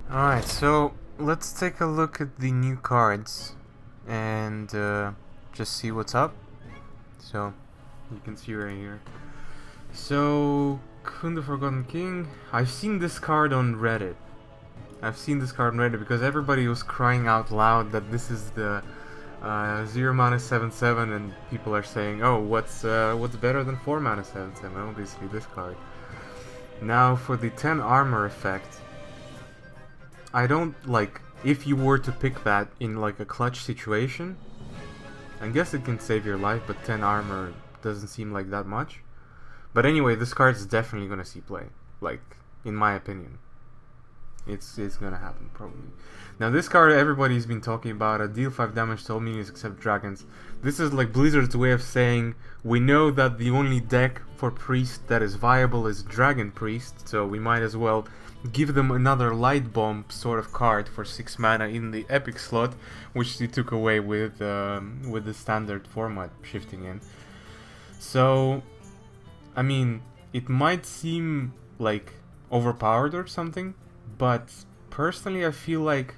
Alright, so let's take a look at the new cards and just see what's up. So, you can see right here. So, Kundo Forgotten King. I've seen this card on Reddit. Because everybody was crying out loud that this is the 0 mana 7/7, and people are saying, oh, what's better than 4 mana 7/7? Obviously, this card. Now, for the 10 armor effect, I don't like, if you were to pick that in like a clutch situation, I guess it can save your life, but 10 armor doesn't seem like that much. But anyway, this card is definitely gonna see play, like, in my opinion. It's gonna happen, probably. Now this card everybody's been talking about, deal 5 damage to all minions except dragons. This is like Blizzard's way of saying, we know that the only deck for Priest that is viable is Dragon Priest, so we might as well give them another light bomb sort of card for 6 mana in the epic slot, which they took away with the standard format shifting in. So, I mean, it might seem like overpowered or something, but personally I feel like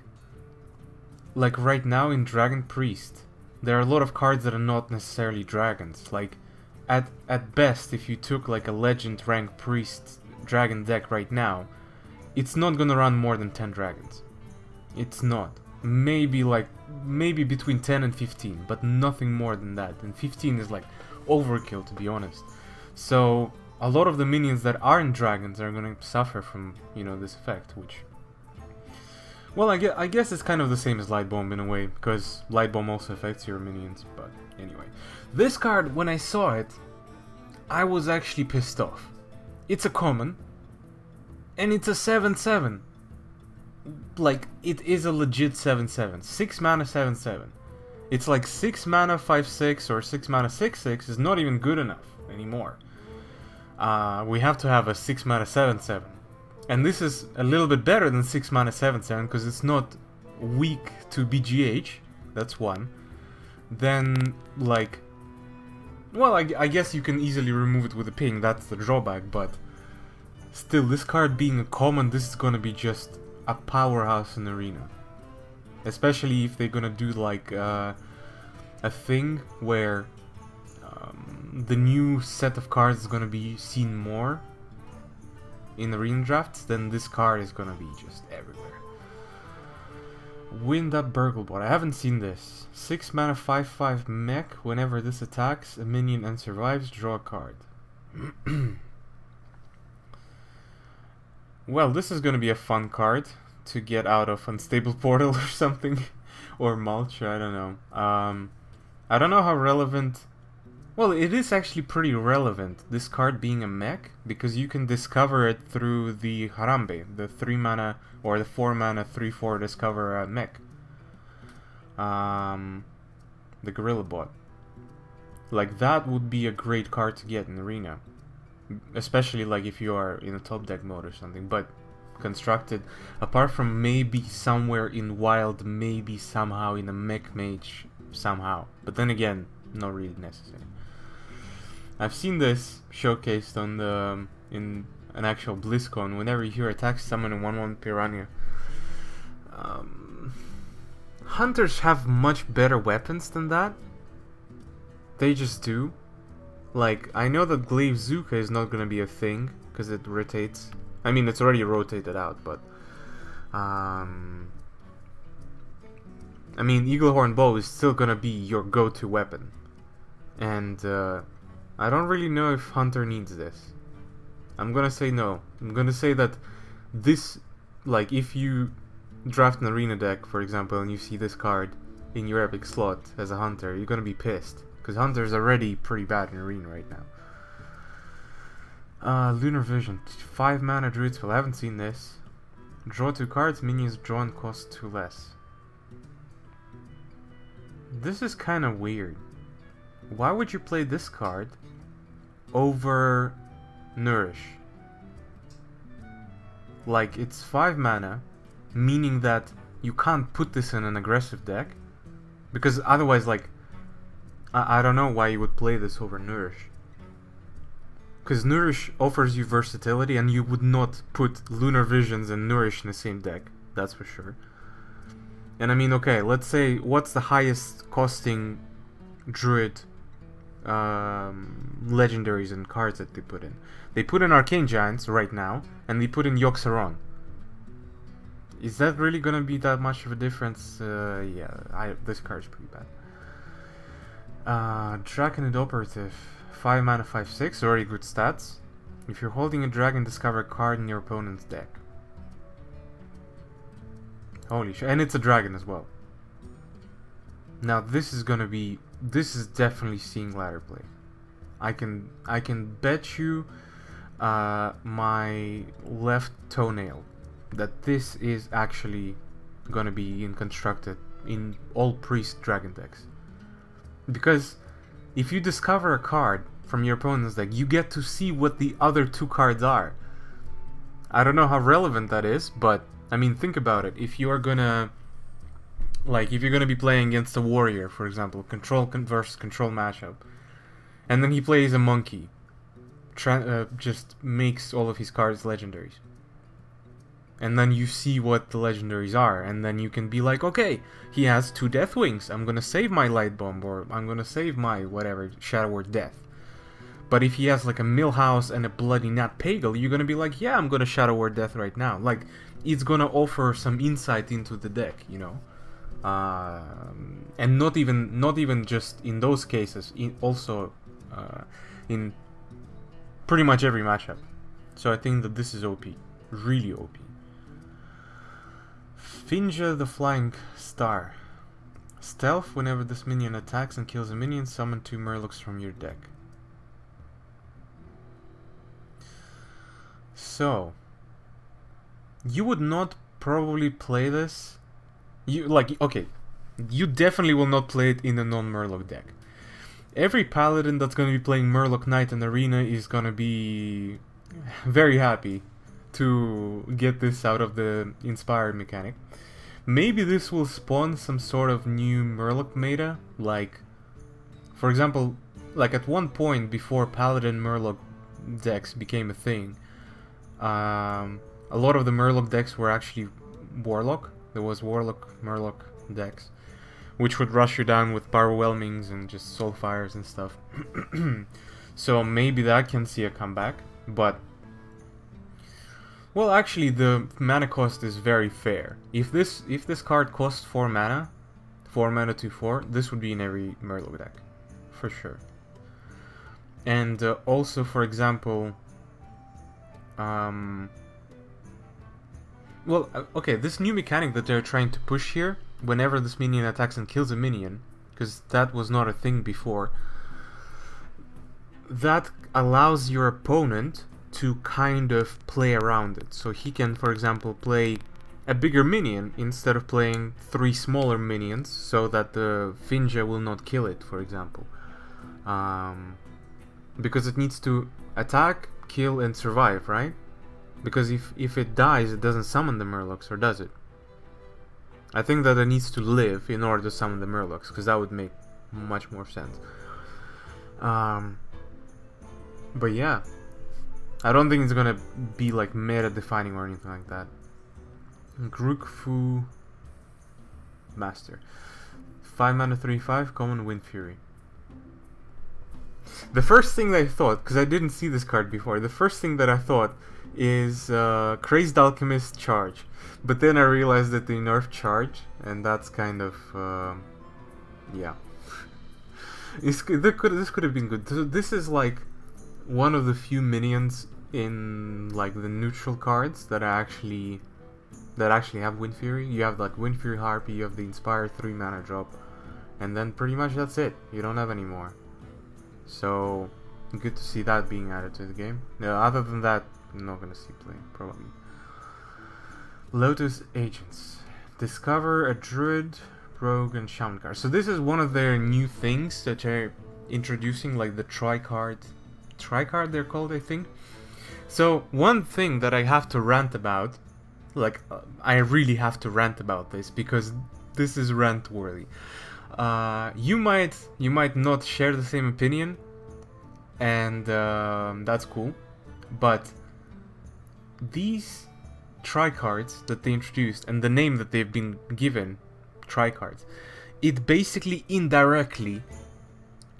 right now in Dragon Priest, there are a lot of cards that are not necessarily dragons. Like, at best, if you took like a legend rank Priest dragon deck right now, it's not gonna run more than 10 dragons. It's not. Maybe between 10 and 15, but nothing more than that. And 15 is like overkill, to be honest. So a lot of the minions that aren't dragons are gonna suffer from, this effect, which, well, I guess it's kind of the same as Light Bomb in a way, because Light Bomb also affects your minions, but anyway. This card, when I saw it, I was actually pissed off. It's a common, and it's a 7/7. Like, it is a legit 7/7. 6 mana 7/7. It's like 6 mana 5/6 or 6 mana 6/6 is not even good enough anymore. We have to have a 6 mana 7/7. And this is a little bit better than 6 mana 7/7 because it's not weak to BGH. That's one. Then, like, well, I guess you can easily remove it with a ping. That's the drawback, but still, this card being a common, this is gonna be just a powerhouse in Arena. Especially if they're gonna do like a thing where the new set of cards is gonna be seen more in Arena drafts, then this card is gonna be just everywhere. Wind Up Burglebot. I haven't seen this. 6 mana 5/5 mech. Whenever this attacks a minion and survives, draw a card. Well, this is gonna be a fun card to get out of Unstable Portal or something. Or Mulch, I don't know. I don't know how relevant... Well, it is actually pretty relevant, this card being a mech, because you can discover it through the Harambe, the 3 mana or the 4 mana 3/4 discover mech. The Gorilla Bot. Like, that would be a great card to get in Arena. Especially like if you are in a top deck mode or something, but constructed, apart from maybe somewhere in Wild, maybe somehow in a mech mage, somehow. But then again, not really necessary. I've seen this showcased on in an actual BlizzCon. Whenever you hear attacks, summon a 1/1 Piranha. Hunters have much better weapons than that. They just do. Like, I know that Glaive Zuka is not gonna be a thing, because it rotates. I mean, it's already rotated out, but... I mean, Eaglehorn Bow is still gonna be your go-to weapon. And, I don't really know if Hunter needs this. I'm gonna say no. I'm gonna say that this... Like, if you draft an Arena deck, for example, and you see this card in your epic slot as a Hunter, you're gonna be pissed. Because Hunter's already pretty bad in Arena right now. Lunar Vision. 5 mana Druid Spell. I haven't seen this. Draw 2 cards. Minions drawn cost 2 less. This is kind of weird. Why would you play this card over Nourish? Like, it's 5 mana, meaning that you can't put this in an aggressive deck. Because otherwise, like, I don't know why you would play this over Nourish. Because Nourish offers you versatility, and you would not put Lunar Visions and Nourish in the same deck. that's for sure. And I mean, okay, let's say, what's the highest costing druid legendaries and cards that they put in? They put in Arcane Giants right now, and they put in Yogg-Saron. Is that really gonna be that much of a difference? Yeah, this card's pretty bad. Dragonid Operative, 5 mana, 5/6, already good stats. If you're holding a dragon, discover a card in your opponent's deck. Holy shit, and it's a dragon as well. Now this is definitely seeing ladder play. I can bet you my left toenail that this is actually gonna be constructed in all priest dragon decks. Because if you discover a card from your opponent's deck, you get to see what the other two cards are. I don't know how relevant that is, but I mean, think about it. If you're gonna be playing against a warrior, for example, control versus control matchup, and then he plays a monkey, just makes all of his cards legendaries. And then you see what the legendaries are, and then you can be like, okay, he has 2 Deathwings, I'm gonna save my Light Bomb, or I'm gonna save my whatever, Shadow Word Death. But if he has like a Millhouse and a Bloody Nat Pagel, you're gonna be like, yeah, I'm gonna Shadow Word Death right now. Like, it's gonna offer some insight into the deck, you know? And not even just in those cases, also in pretty much every matchup. So I think that this is OP, really OP. Finja the Flying Star. Stealth, whenever this minion attacks and kills a minion, summon 2 Murlocs from your deck. So, you would not probably play this. You definitely will not play it in a non-Murloc deck. Every paladin that's going to be playing Murloc Knight in Arena is going to be very happy to get this out of the Inspired mechanic. Maybe this will spawn some sort of new Murloc meta, like, for example, like at one point before Paladin Murloc decks became a thing, a lot of the Murloc decks were actually Warlock. There was Warlock Murloc decks, which would rush you down with Powerwhelmings and just Soulfires and stuff. So maybe that can see a comeback, but well, actually, the mana cost is very fair. If this card costs 4 mana, 2/4, this would be in every Murloc deck, for sure. And also, for example, okay, this new mechanic that they're trying to push here, whenever this minion attacks and kills a minion, because that was not a thing before, that allows your opponent to kind of play around it. So he can, for example, play a bigger minion instead of playing 3 smaller minions, so that the Finja will not kill it, for example. Because it needs to attack, kill, and survive, right? Because if it dies, it doesn't summon the Murlocs, or does it? I think that it needs to live in order to summon the Murlocs, because that would make much more sense. But yeah, I don't think it's gonna be like meta defining or anything like that. Garruk Foo Master, 5 mana 3/5, common Wind Fury. The first thing that I thought, because I didn't see this card before, the first thing that I thought is Crazed Alchemist Charge. But then I realized that they nerfed Charge, and that's kind of yeah. This could have been good. So this is like one of the few minions in like the neutral cards that actually have Wind Fury. You have like Wind Fury Harpy, you have the Inspired 3 mana drop, and then pretty much that's it. You don't have any more. So good to see that being added to the game. Other than that, I'm not gonna see play probably. Lotus Agents. Discover a Druid, Rogue, and Shaman card. So this is one of their new things that they're introducing, like the Tricard they're called, I think. So one thing that I have to rant about, like I really have to rant about this because this is rant worthy. You might not share the same opinion, and that's cool, but these tri-cards that they introduced and the name that they've been given, tri-cards, it basically indirectly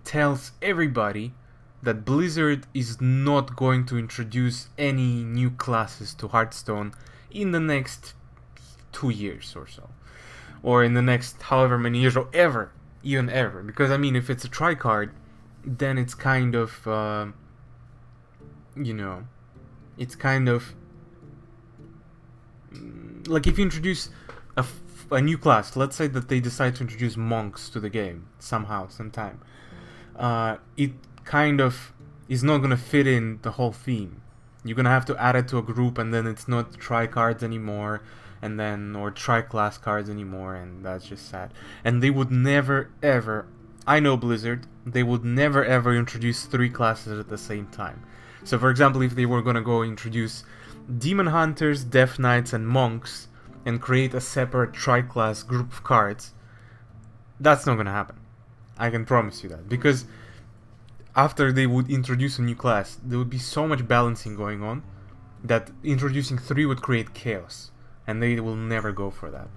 tells everybody that Blizzard is not going to introduce any new classes to Hearthstone in the next 2 years or so. Or in the next however many years, or ever. Even ever. Because, I mean, if it's a tri-card, then it's kind of, you know, it's kind of, like if you introduce a new class, let's say that they decide to introduce monks to the game, somehow, sometime. It kind of is not going to fit in the whole theme. You're going to have to add it to a group, and then it's not tri-cards anymore, and then, or tri-class cards anymore, and that's just sad. And they would never, ever, I know Blizzard, they would never, ever introduce 3 classes at the same time. So, for example, if they were going to go introduce Demon Hunters, Death Knights, and Monks, and create a separate tri-class group of cards, that's not going to happen. I can promise you that. Because after they would introduce a new class, there would be so much balancing going on that introducing 3 would create chaos. And they will never go for that.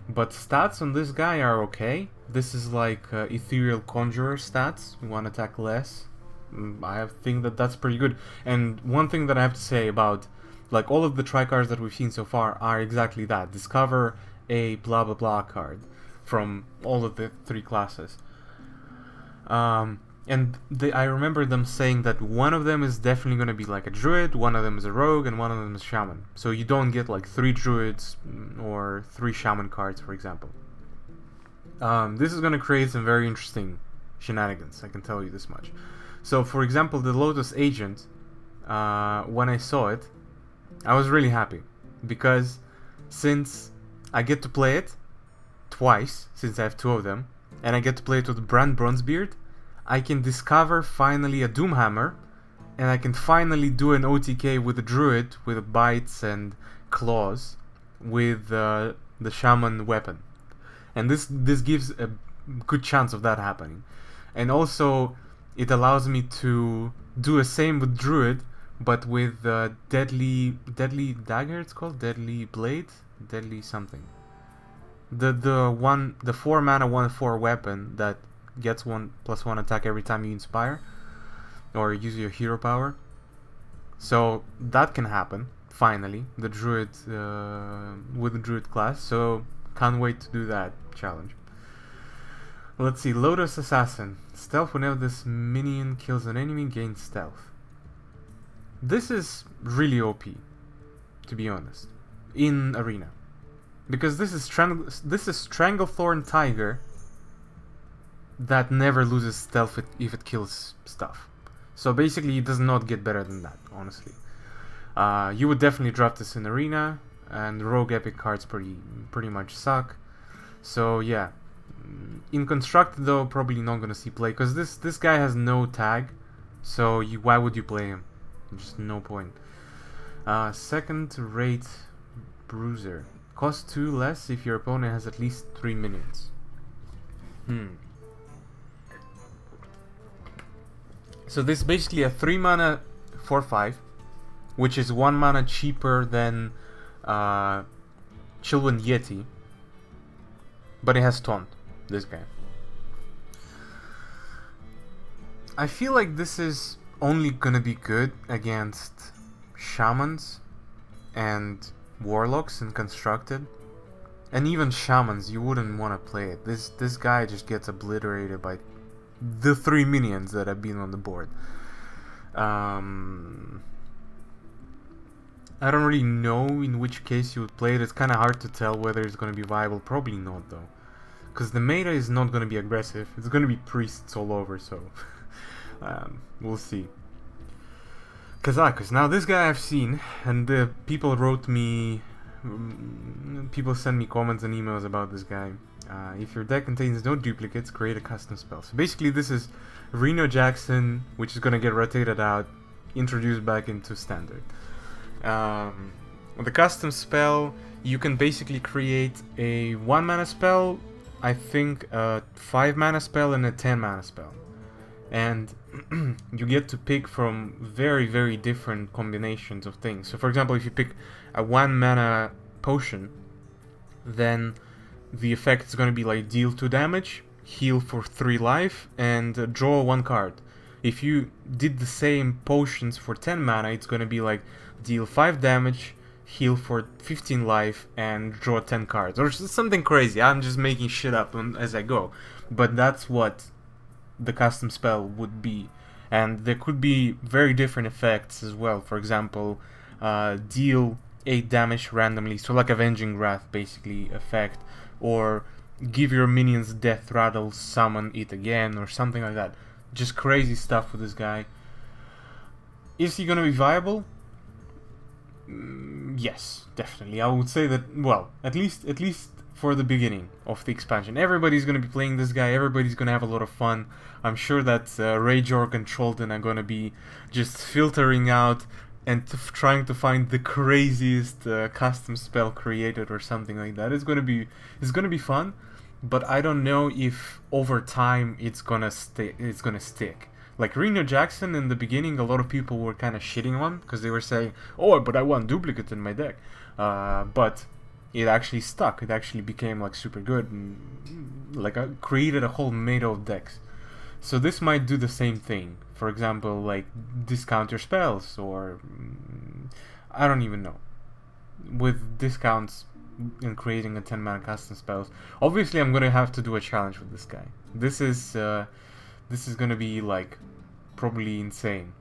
But stats on this guy are okay. This is like Ethereal Conjurer stats. 1 attack less. I think that that's pretty good. And one thing that I have to say about, like, all of the tri-cards that we've seen so far are exactly that. Discover a blah blah blah card from all of the 3 classes. And I remember them saying that one of them is definitely going to be like a druid, one of them is a rogue, and one of them is shaman. So you don't get like 3 druids or 3 shaman cards, for example. This is going to create some very interesting shenanigans, I can tell you this much. So, for example, the Lotus agent, when I saw it, I was really happy. Because since I get to play it twice, since I have 2 of them, and I get to play it with Brand Bronzebeard, I can discover finally a Doomhammer, and I can finally do an OTK with a druid with bites and claws with the shaman weapon. And this gives a good chance of that happening. And also it allows me to do the same with druid, but with deadly dagger, it's called deadly blade, deadly something. The 4 mana 1/4 weapon that gets 1+1 attack every time you inspire or use your hero power. So that can happen finally, the druid with the druid class. So can't wait to do that challenge. Let's see, Lotus Assassin. Stealth whenever this minion kills an enemy, gains stealth. This is really OP, to be honest, in Arena, because this is Stranglethorn Tiger that never loses stealth if it kills stuff. So basically it does not get better than that, honestly. You would definitely draft this in Arena, and Rogue Epic cards pretty much suck. So yeah, in Constructed though, probably not gonna see play, because this guy has no tag, so why would you play him? Just no point. Second rate Bruiser. Cost 2 less if your opponent has at least 3 minions. So this is basically a 3 mana 4/5, which is 1 mana cheaper than Chillwind Yeti, but it has Taunt, this guy. I feel like this is only gonna be good against Shamans and Warlocks in Constructed. And even Shamans, you wouldn't want to play it. This guy just gets obliterated by the 3 minions that have been on the board. I don't really know in which case you would play it. It's kind of hard to tell whether it's going to be viable. Probably not, though, because the meta is not going to be aggressive. It's going to be priests all over, so we'll see. Because now this guy I've seen, and people wrote me, people send me comments and emails about this guy. If your deck contains no duplicates, create a custom spell. So basically this is Reno Jackson, which is going to get rotated out, introduced back into Standard. The custom spell, you can basically create a 1 mana spell, I think a 5 mana spell, and a 10 mana spell. and you get to pick from very different combinations of things. So for example, if you pick a 1 mana potion, then the effect is going to be like deal 2 damage, heal for 3 life, and draw 1 card. If you did the same potions for 10 mana, it's going to be like deal 5 damage, heal for 15 life, and draw 10 cards. Or something crazy. I'm just making shit up as I go. But that's what the custom spell would be. And there could be very different effects as well. For example, deal 8 damage randomly, so like Avenging Wrath basically effect, or give your minions Deathrattle, summon it again, or something like that. Just crazy stuff with this guy. Is he gonna be viable? Yes, definitely. I would say that, well, at least for the beginning of the expansion. Everybody's gonna be playing this guy, everybody's gonna have a lot of fun. I'm sure that Rage Orc and Trollton are gonna be just filtering out and trying to find the craziest custom spell created or something like that. It's gonna be fun, but I don't know if over time it's gonna stick. Like Reno Jackson in the beginning, a lot of people were kind of shitting on because they were saying, "Oh, but I want duplicate in my deck," but it actually stuck. It actually became like super good and like created a whole meta of decks. So this might do the same thing. For example, like discount your spells, or I don't even know, with discounts and creating a 10 mana custom spells. Obviously, I'm gonna have to do a challenge with this guy. This is gonna be like probably insane,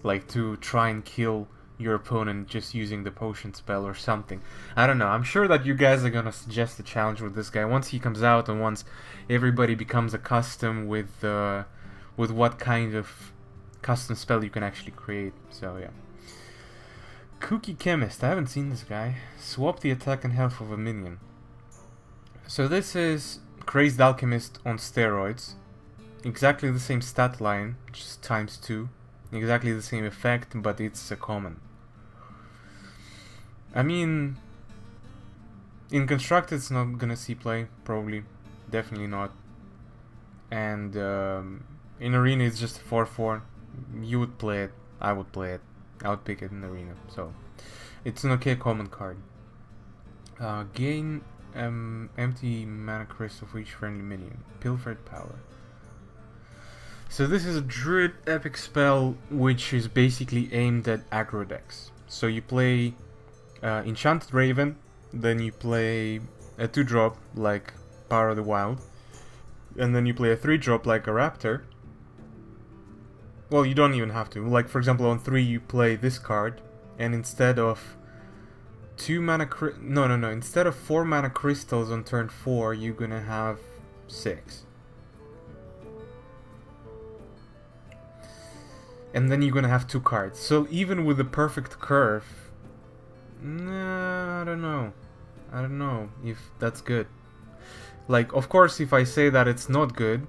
like to try and kill your opponent just using the potion spell or something. I don't know. I'm sure that you guys are gonna suggest a challenge with this guy once he comes out and once everybody becomes accustomed with what kind of custom spell you can actually create. So yeah. Kooky Chemist. I haven't seen this guy. Swap the attack and health of a minion. So this is Crazed Alchemist on steroids. Exactly the same stat line, just times 2. Exactly the same effect, but it's a common. I mean, in Constructed it's not gonna see play, probably. Definitely not. And in Arena it's just a 4/4. You would play it, I would play it. I would pick it in Arena, so it's an okay common card. Gain empty mana crystal for each friendly minion. Pilfered power. So this is a Druid epic spell which is basically aimed at aggro decks. So you play Enchanted Raven, then you play a 2-drop like Power of the Wild, and then you play a 3-drop like a Raptor. Well, you don't even have to. Like for example on 3 you play this card, and instead of 2 mana instead of 4 mana crystals on turn 4, you're gonna have 6. And then you're gonna have 2 cards. So even with the perfect curve, I don't know if that's good. Like, of course, if I say that it's not good,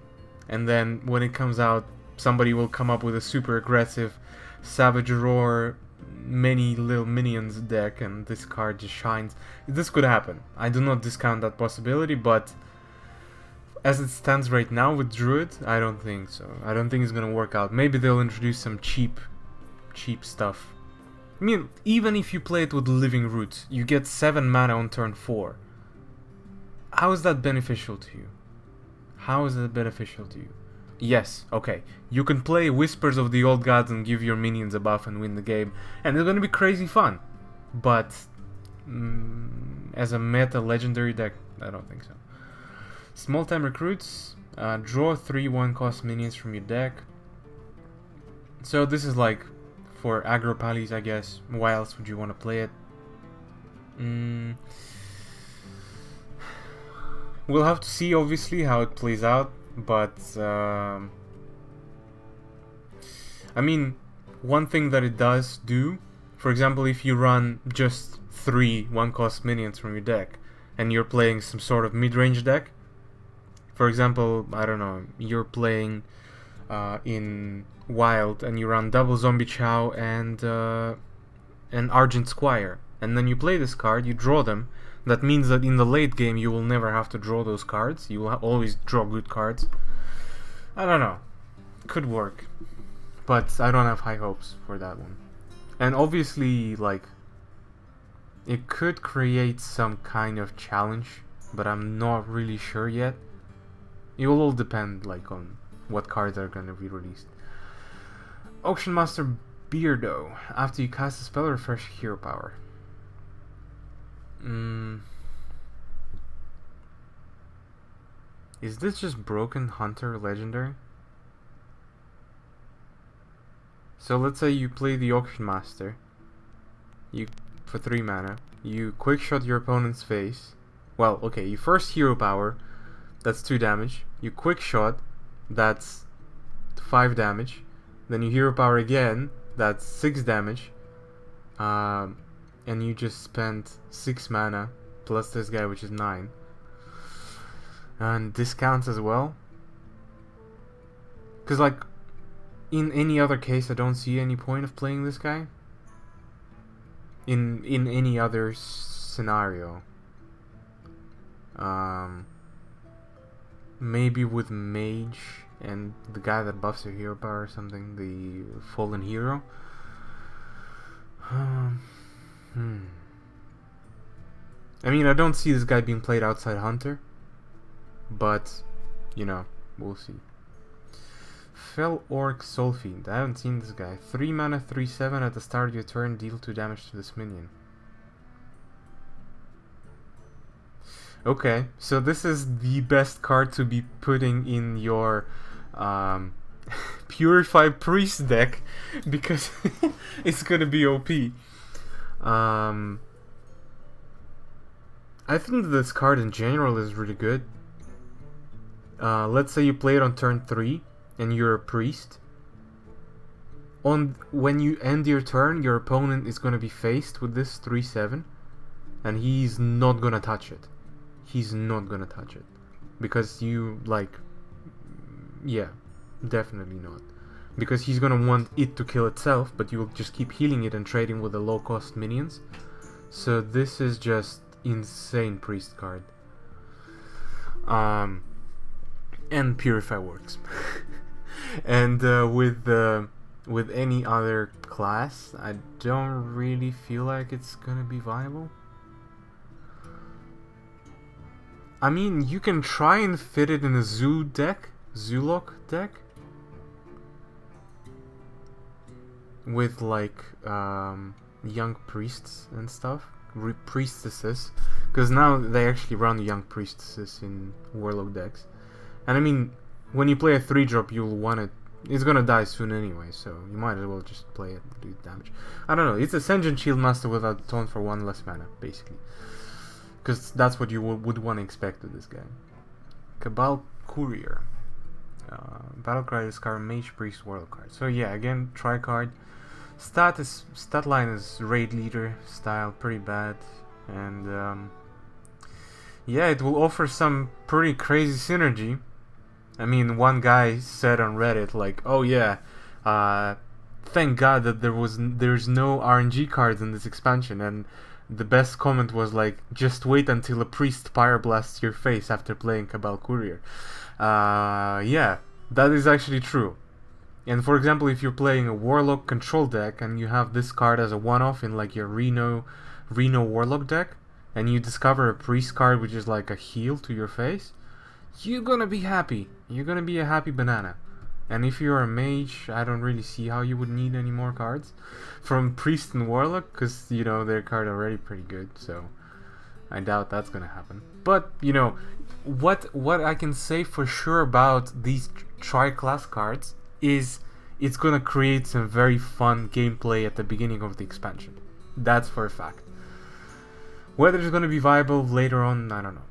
and then when it comes out, somebody will come up with a super aggressive Savage Roar, many little minions deck, and this card just shines. This could happen. I do not discount that possibility, but as it stands right now with Druid, I don't think so. I don't think it's gonna work out. Maybe they'll introduce some cheap stuff. I mean, even if you play it with Living Roots, you get 7 mana on turn 4. How is that beneficial to you? How is that beneficial to you? Yes, okay, you can play Whispers of the Old Gods and give your minions a buff and win the game, and it's gonna be crazy fun. But as a meta legendary deck, I don't think so. Small time recruits, draw 3 1-cost minions from your deck. So this is like for aggro pallies, I guess. Why else would you want to play it? We'll have to see obviously how it plays out, but I mean, one thing that it does do, for example, if you run just 3 1-cost minions from your deck and you're playing some sort of mid-range deck, for example, I don't know, you're playing in Wild and you run double Zombie Chow and Argent Squire, and then you play this card, you draw them. That means that in the late game you will never have to draw those cards. You will always draw good cards. I don't know. could work, but I don't have high hopes for that one. And obviously, like, it could create some kind of challenge, but I'm not really sure yet. It will all depend, like, on what cards are gonna be released. Auction Master Beardo. After you cast a spell, refresh hero power. Is this just Broken Hunter Legendary? So let's say you play the Auction Master. You for 3 mana. You quick shot your opponent's face. Well, okay, you first hero power. That's 2 damage. You quick shot. That's 5 damage. Then you hero power again. That's 6 damage. And you just spent 6 mana plus this guy, which is 9. And this counts as well. Because, like, in any other case, I don't see any point of playing this guy. In any other scenario. Maybe with Mage and the guy that buffs your hero power or something, the Fallen Hero. I mean, I don't see this guy being played outside Hunter, but, you know, we'll see. Fell Orc Sophie. I haven't seen this guy. 3 mana, 3/7 at the start of your turn, deal 2 damage to this minion. Okay, so this is the best card to be putting in your Purify Priest deck, because it's gonna be OP. I think this card in general is really good. Let's say you play it on turn 3 and you're a priest. When you end your turn, your opponent is gonna be faced with this 3/7, and he's not gonna touch it. He's not gonna touch it because you, like, yeah, definitely not, because he's gonna want it to kill itself, but you'll just keep healing it and trading with the low cost minions. So this is just insane priest card. And Purify works. And with any other class, I don't really feel like it's gonna be viable. I mean, you can try and fit it in a Zoolock deck, with, like, young priests and stuff, priestesses, because now they actually run young priestesses in Warlock decks. And I mean, when you play a 3-drop, you'll want it. It's gonna die soon anyway, so you might as well just play it and do damage. I don't know. It's Ascension Shield Master without taunt for 1 less mana, basically. Because that's what you would want to expect with this guy. Cabal Courier. Battlecry, discard Mage, Priest, Warlock card. So yeah, again, tri-card. Stat line is Raid Leader style, pretty bad. And yeah, it will offer some pretty crazy synergy. I mean, one guy said on Reddit, like, oh yeah, thank God that there's no RNG cards in this expansion. And the best comment was like, just wait until a priest pyroblasts your face after playing Cabal Courier. Yeah, that is actually true. And for example, if you're playing a Warlock control deck and you have this card as a one-off in, like, your Reno Warlock deck, and you discover a priest card which is like a heal to your face, you're gonna be happy. You're gonna be a happy banana. And if you're a mage, I don't really see how you would need any more cards from Priest and Warlock, because, you know, their card already pretty good, so I doubt that's gonna happen. But, you know, what I can say for sure about these tri-class cards is it's gonna create some very fun gameplay at the beginning of the expansion. That's for a fact. Whether it's gonna be viable later on, I don't know.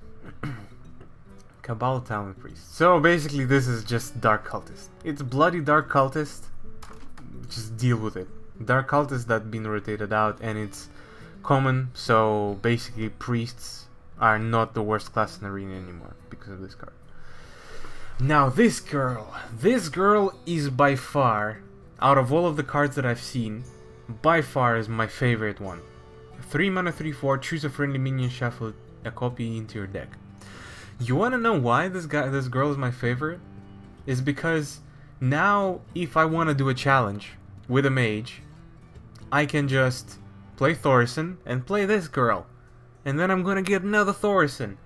Cabal Talon Priest. So basically this is just Dark Cultist. It's bloody Dark Cultist. Just deal with it. Dark Cultist that's been rotated out, and it's common, so basically priests are not the worst class in Arena anymore because of this card. Now this girl is by far, out of all of the cards that I've seen, by far is my favorite one. 3 mana, 3/4, choose a friendly minion, shuffle a copy into your deck. You wanna know why this girl is my favorite? Is because Now, if I want to do a challenge with a mage, I can just play Thorson and play this girl. And then I'm gonna get another Thorson.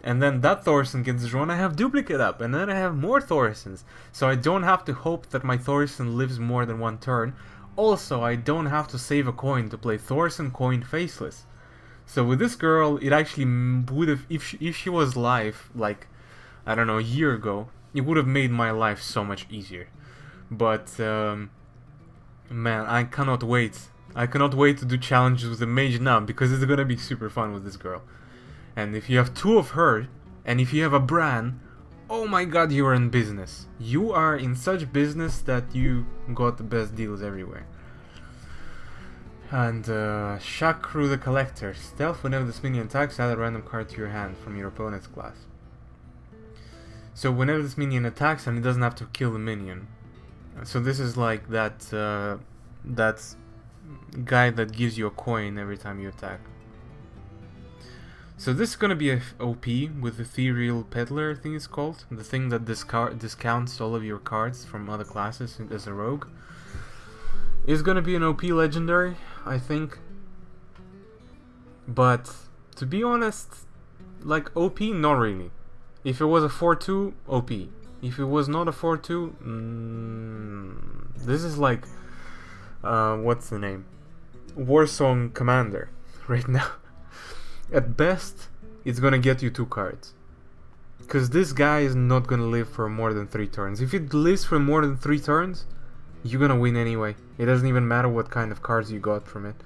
And then that Thorson gets drawn, I have duplicate up, and then I have more Thorsons. So I don't have to hope that my Thorson lives more than one turn. Also, I don't have to save a coin to play Thorson coin faceless. So with this girl, it actually would have, if she was live, like, I don't know, a year ago, it would have made my life so much easier. But, man, I cannot wait. I cannot wait to do challenges with the mage now, because it's gonna be super fun with this girl. And if you have two of her, and if you have a Bran, oh my god, you are in business. You are in such business that you got the best deals everywhere. And Shakru the Collector. Stealth whenever this minion attacks, add a random card to your hand from your opponent's class. So whenever this minion attacks, and it doesn't have to kill the minion. So this is like that guy that gives you a coin every time you attack. So this is gonna be a OP with Ethereal Peddler, I think it's called. The thing that discounts all of your cards from other classes as a rogue. Is gonna be an OP legendary, I think. But, to be honest, like OP, not really. If it was a 4-2, OP. If it was not a 4-2, this is like, what's the name? Warsong Commander, right now. At best, it's gonna get you 2 cards. Because this guy is not gonna live for more than 3 turns. If it lives for more than 3 turns, you're gonna win anyway. It doesn't even matter what kind of cards you got from it.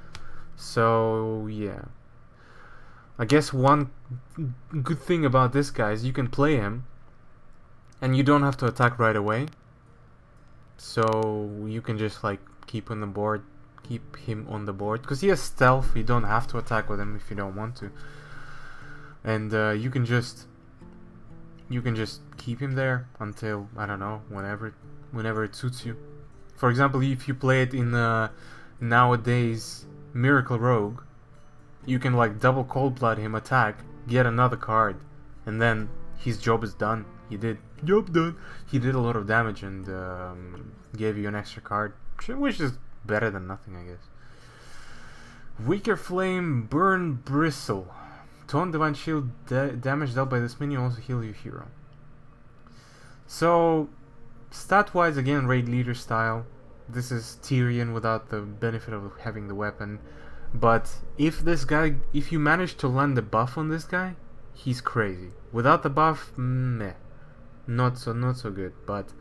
So, yeah. I guess one good thing about this guy is you can play him, and you don't have to attack right away. So, you can just, like, keep him on the board, because he has stealth. You don't have to attack with him if you don't want to, and you can just keep him there until, I don't know, whenever it suits you. For example, if you play it in nowadays Miracle Rogue, you can like double Cold Blood him, attack, get another card, and then his job is done. He did job done. He did a lot of damage and gave you an extra card, which is better than nothing, I guess. Weaker Flame, Burn Bristle. Taunt Divine Shield, damage dealt by this minion also heal your hero. So, stat-wise, again, Raid Leader style. This is Tyrion without the benefit of having the weapon. But if you manage to land the buff on this guy, he's crazy. Without the buff, meh. Not so good, but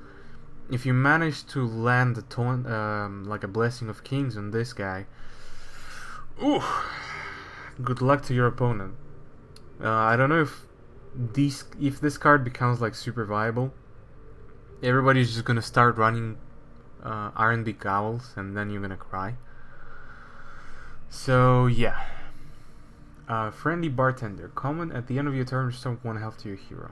if you manage to land the taunt, like a Blessing of Kings on this guy, ooh, good luck to your opponent. I don't know if this card becomes like super viable. Everybody's just gonna start running R&B Cowls, and then you're gonna cry. So yeah. Friendly Bartender. Common, at the end of your turn, restore 1 health to your hero.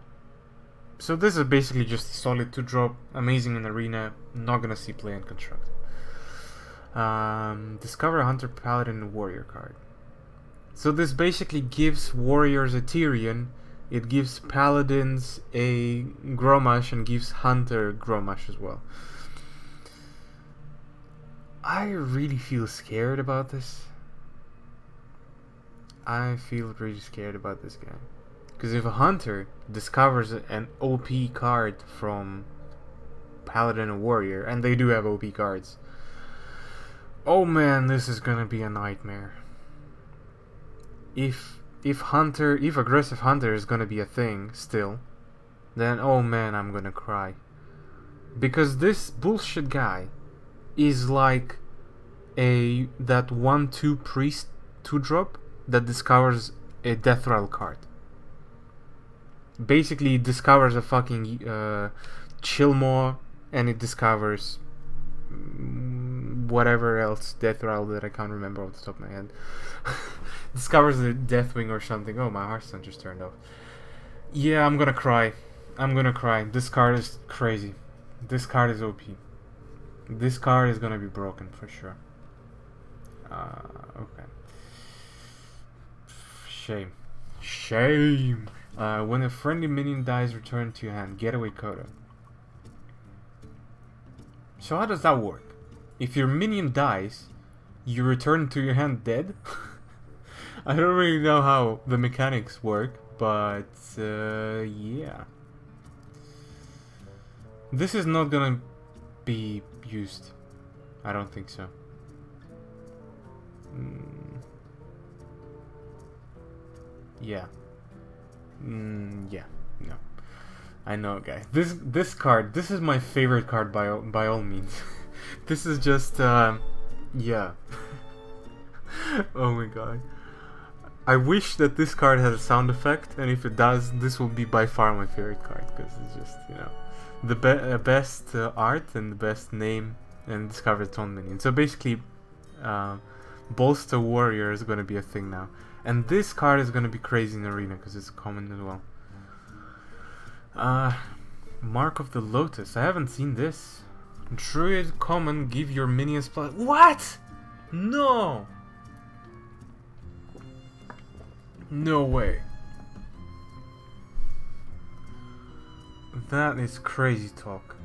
So this is basically just a solid 2-drop, amazing in Arena, not gonna see play in Construct. Discover a Hunter, Paladin, and Warrior card. So this basically gives Warriors a Tyrion, it gives Paladins a Gromash, and gives Hunter Gromash as well. I really feel scared about this. I feel pretty scared about this guy. Because if a Hunter discovers an OP card from Paladin and Warrior, and they do have OP cards, oh man, this is gonna be a nightmare. If aggressive Hunter is gonna be a thing still, then oh man, I'm gonna cry. Because this bullshit guy is like that 1/2 priest 2-drop that discovers a Deathrattle card. Basically, it discovers a fucking Chillmaw, and it discovers whatever else Deathrattle that I can't remember off the top of my head. Discovers the Deathwing or something. Oh, my Hearthstone just turned off. Yeah, I'm gonna cry. This card is crazy. This card is OP. This card is gonna be broken for sure. Okay. Shame. When a friendly minion dies, return to your hand. Getaway Coda. So how does that work? If your minion dies, you return to your hand dead? I don't really know how the mechanics work, but yeah. This is not gonna be used. I don't think so. Yeah. Yeah. No. I know, guys. This card. This is my favorite card by all means. This is just yeah. Oh my god. I wish that this card had a sound effect, and if it does, this will be by far my favorite card, because it's just, you know, the best art and the best name and discover its own minion. So basically, Bolster Warrior is going to be a thing now. And this card is going to be crazy in Arena, because it's common as well. Mark of the Lotus. I haven't seen this. Druid common, give your minions plus... What? No! No way. That is crazy talk.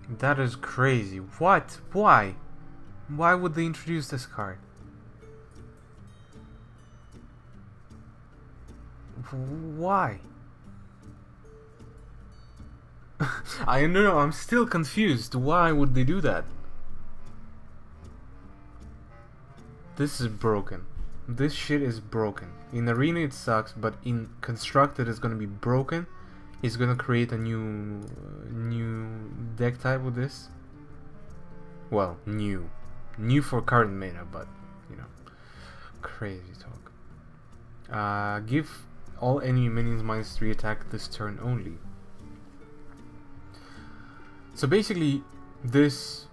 That is crazy. What? Why? Why would they introduce this card? Why? I don't know, I'm still confused. Why would they do that? This is broken. This shit is broken. In Arena it sucks, but in Constructed it's gonna be broken. It's gonna create a new deck type with this. Well, new for current meta, but you know, crazy talk. Give all enemy minions -3 attack this turn only. So basically, this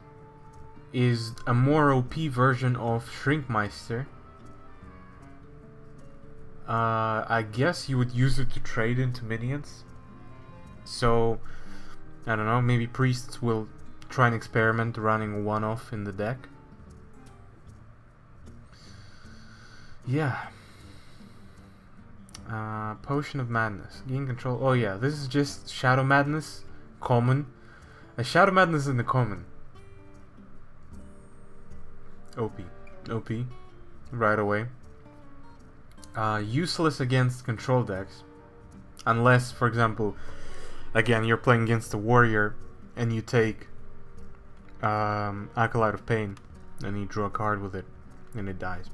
is a more OP version of Shrinkmeister. I guess you would use it to trade into minions. So, I don't know, maybe priests will try and experiment running one off in the deck. Yeah. Potion of Madness. Gain control. Oh yeah, this is just Shadow Madness. Common. A Shadow Madness in the common. OP. OP. Right away. Useless against control decks. Unless, for example, again, you're playing against a warrior and you take Acolyte of Pain and you draw a card with it and it dies.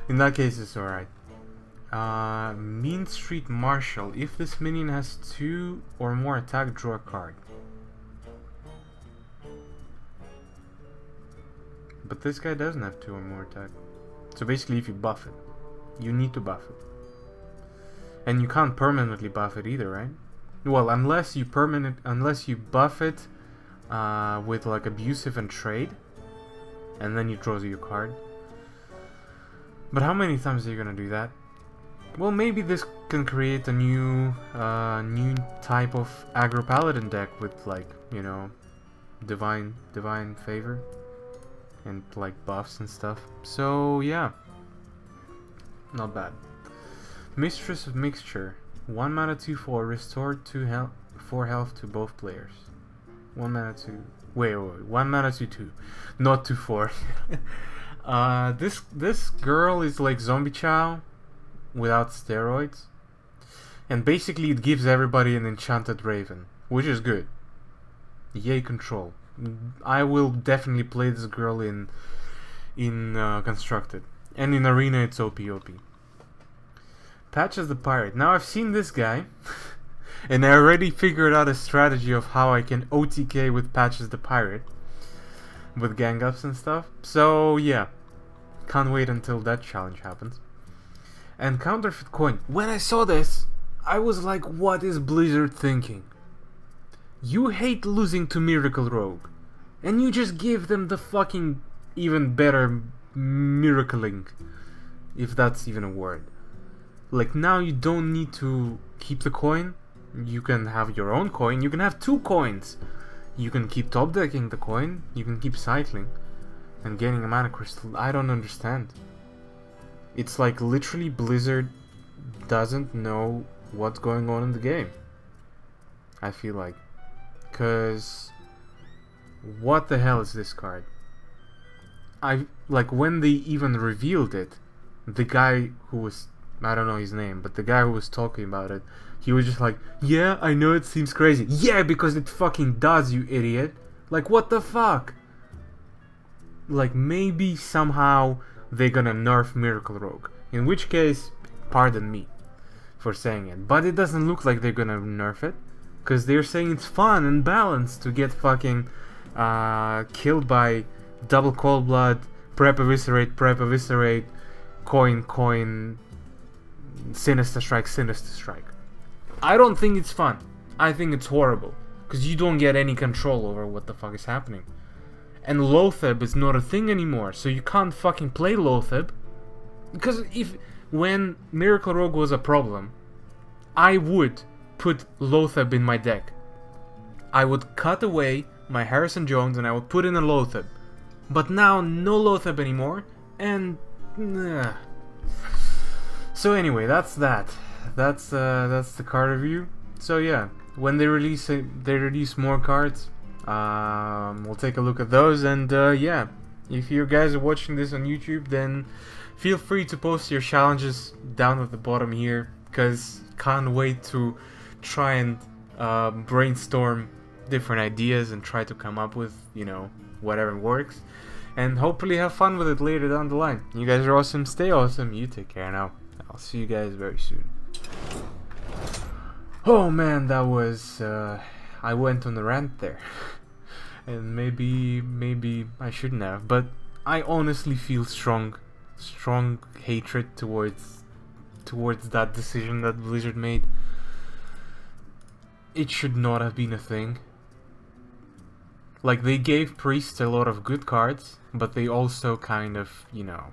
In that case, it's alright. Mean Street Marshal. If this minion has 2 or more attack, draw a card. But this guy doesn't have 2 or more attack. So basically, if you buff it, you need to buff it. And you can't permanently buff it either, right? Well, unless you buff it with like Abusive and Trade, and then you draw your card. But how many times are you gonna do that? Well, maybe this can create a new type of aggro paladin deck with, like, you know, divine favor and like buffs and stuff. So yeah, not bad. Mistress of Mixture. 1 mana 2/4, restore 4 health to both players. 1 mana 2. Wait, 1 mana 2/2, not 2/4. This girl is like Zombie Chow without steroids, and basically it gives everybody an enchanted raven, which is good. Yay, control. I will definitely play this girl in Constructed, and in Arena it's OP. Patches the Pirate. Now I've seen this guy and I already figured out a strategy of how I can OTK with Patches the Pirate with gang ups and stuff. So yeah, can't wait until that challenge happens. And Counterfeit Coin. When I saw this, I was like, what is Blizzard thinking? You hate losing to Miracle Rogue, and you just give them the fucking even better miracling, if that's even a word. Like, now you don't need to keep the coin. You can have your own coin. You can have 2 coins. You can keep top decking the coin. You can keep cycling and getting a mana crystal. I don't understand. It's like literally Blizzard doesn't know what's going on in the game. I feel like. Because what the hell is this card? Like when they even revealed it, the guy who was, I don't know his name, but the guy who was talking about it, he was just like, yeah, I know it seems crazy. Yeah, because it fucking does, you idiot. Like, what the fuck? Like, maybe somehow they're gonna nerf Miracle Rogue. In which case, pardon me for saying it. But it doesn't look like they're gonna nerf it. Because they're saying it's fun and balanced to get fucking killed by double cold blood, prep eviscerate, coin, sinister strike. I don't think it's fun. I think it's horrible. Because you don't get any control over what the fuck is happening. And Lotheb is not a thing anymore, so you can't fucking play Lotheb. Because when Miracle Rogue was a problem, I would put Lotheb in my deck. I would cut away my Harrison Jones and I would put in a Lotheb. But now, no Lotheb anymore, and... So anyway, that's that. That's the card review. So yeah, when they release more cards, we'll take a look at those, and yeah, if you guys are watching this on YouTube, then feel free to post your challenges down at the bottom here, because can't wait to try and brainstorm different ideas and try to come up with, you know, whatever works, and hopefully have fun with it later down the line. You guys are awesome, stay awesome, you take care now. I'll see you guys very soon. Oh man, that was I went on a rant there. And maybe I shouldn't have, but I honestly feel strong hatred towards that decision that Blizzard made. It should not have been a thing. Like, they gave Priest a lot of good cards, but they also kind of, you know,